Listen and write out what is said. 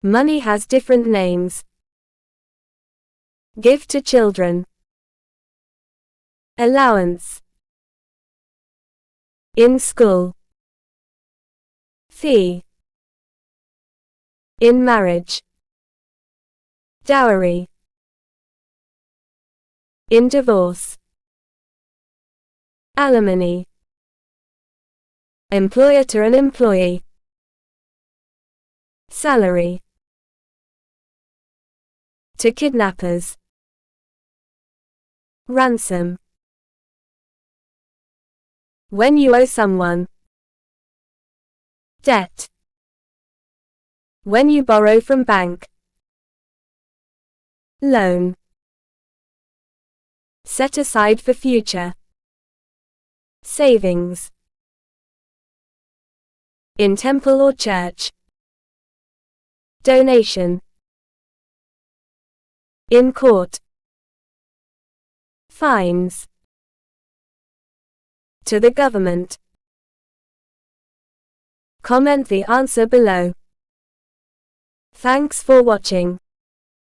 Money has different names. Give to children. Allowance. In school. Fee. In marriage. Dowry. In divorce. Alimony. Employer to an employee. Salary. To kidnappers. Ransom. When you owe someone. Debt. When you borrow from bank. Loan. Set aside for future. Savings. In temple or church. Donation. In court. Fines. To the government. Comment the answer below. Thanks for watching.